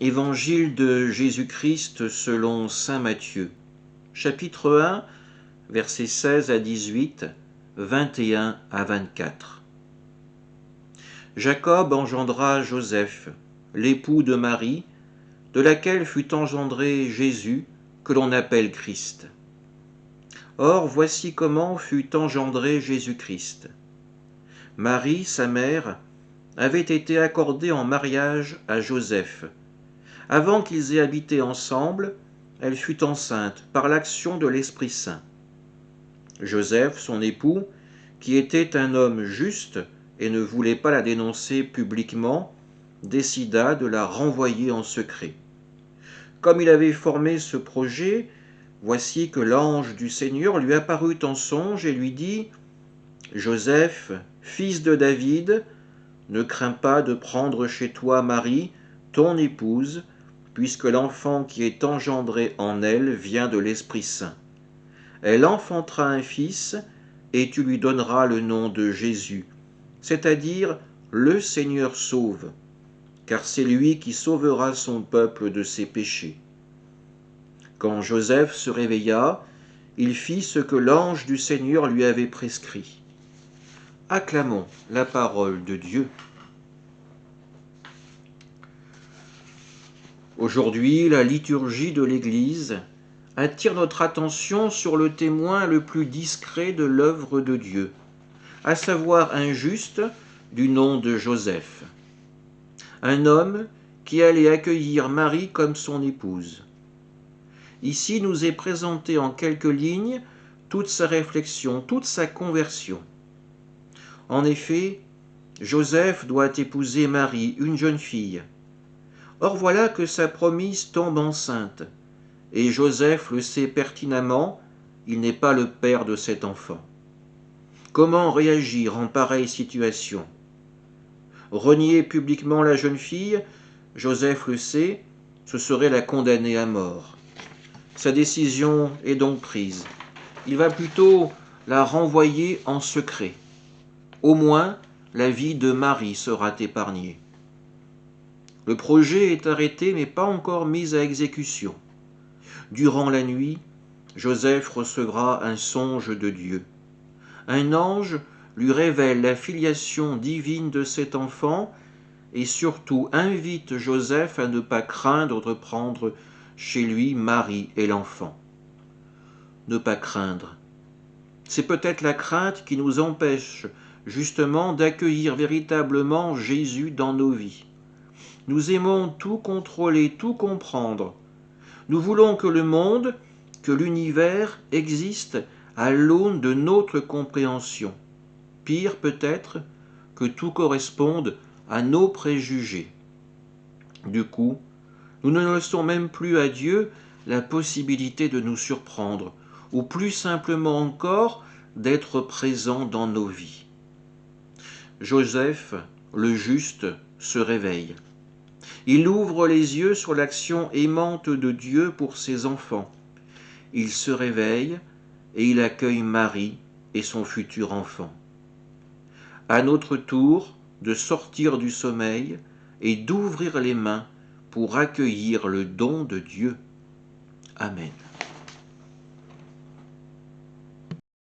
Évangile de Jésus-Christ selon saint Matthieu, chapitre 1, versets 16 à 18, 21 à 24. Jacob engendra Joseph, l'époux de Marie, de laquelle fut engendré Jésus, que l'on appelle Christ. Or, voici comment fut engendré Jésus-Christ. Marie, sa mère, avait été accordée en mariage à Joseph. Avant qu'ils aient habité ensemble, elle fut enceinte par l'action de l'Esprit Saint. Joseph, son époux, qui était un homme juste et ne voulait pas la dénoncer publiquement, décida de la renvoyer en secret. Comme il avait formé ce projet, voici que l'ange du Seigneur lui apparut en songe et lui dit : « Joseph, fils de David, ne crains pas de prendre chez toi Marie, ton épouse, puisque l'enfant qui est engendré en elle vient de l'Esprit Saint. Elle enfantera un fils, et tu lui donneras le nom de Jésus, c'est-à-dire le Seigneur sauve, car c'est lui qui sauvera son peuple de ses péchés. » Quand Joseph se réveilla, il fit ce que l'ange du Seigneur lui avait prescrit. Acclamons la parole de Dieu. Aujourd'hui, la liturgie de l'Église attire notre attention sur le témoin le plus discret de l'œuvre de Dieu, à savoir un juste du nom de Joseph. Un homme qui allait accueillir Marie comme son épouse. Ici nous est présenté en quelques lignes toute sa réflexion, toute sa conversion. En effet, Joseph doit épouser Marie, une jeune fille. Or voilà que sa promise tombe enceinte, et Joseph le sait pertinemment, il n'est pas le père de cet enfant. Comment réagir en pareille situation ? Renier publiquement la jeune fille, Joseph le sait, ce serait la condamner à mort. Sa décision est donc prise. Il va plutôt la renvoyer en secret. Au moins, la vie de Marie sera épargnée. Le projet est arrêté mais pas encore mis à exécution. Durant la nuit, Joseph recevra un songe de Dieu. Un ange lui révèle la filiation divine de cet enfant et surtout invite Joseph à ne pas craindre de prendre chez lui Marie et l'enfant. Ne pas craindre. C'est peut-être la crainte qui nous empêche justement d'accueillir véritablement Jésus dans nos vies. Nous aimons tout contrôler, tout comprendre. Nous voulons que le monde, que l'univers existe à l'aune de notre compréhension. Pire peut-être, que tout corresponde à nos préjugés. Du coup, nous ne laissons même plus à Dieu la possibilité de nous surprendre, ou plus simplement encore, d'être présent dans nos vies. Joseph, le juste, se réveille. Il ouvre les yeux sur l'action aimante de Dieu pour ses enfants. Il se réveille et il accueille Marie et son futur enfant. À notre tour de sortir du sommeil et d'ouvrir les mains pour accueillir le don de Dieu. Amen.